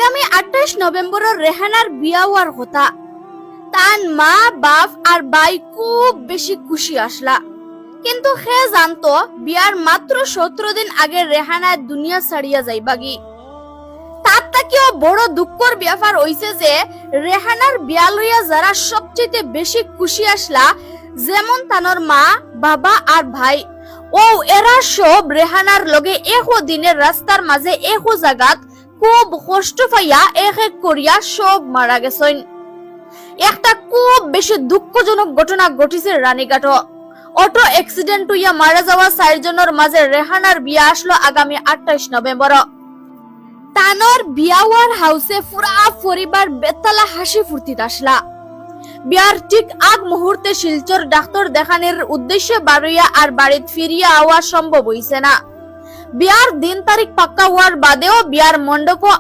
আগামী 28 নভেম্বরের রেহানার বিয়া হওয়ার কথা। তান মা বাপ আর ভাই খুব বেশি খুশি আসলা, কিন্তু সে জানতো বিয়ার মাত্র 17 দিন আগে রেহানা দুনিয়া ছাড়িয়া যাইবাগি। তার তাকেও বড় দুঃখর ব্যাপার হইছে যে রেহানার বিয়া লইয়া যারা সবচেয়ে বেশি খুশি আসলা, যেমন তানোর মা বাবা আর ভাই, ও এরা সব রেহানার লগে একো দিনের রাস্তার মাঝে একো জায়গাত খুব কষ্ট পাইয়া এক এক করিয়া সব মারা গেছেন। একটা খুব বেশি দুঃখজনক ঘটনা ঘটিছে রানীঘাট। অটো অ্যাক্সিডেন্ট হইয়া মারা যাওয়া 4 জনের মাঝে রেহানার বিয়া আসলো আগামী 28 নভেম্বর। তানোর বিয়া হওয়ার হাউসে পুরা পরিবার বেতালা হাসি ফুর্তিত আসলা। বিয়ার ঠিক আগ মুহূর্তে শিলচর ডাক্তার দেখানোর উদ্দেশ্যে বাড়িয়া আর বাড়িত ফিরিয়া আওয়া সম্ভব হইছে না। বিয়ার দিন তারিখ পাক্কা হওয়ার বাদেও বিয়ার মণ্ডপ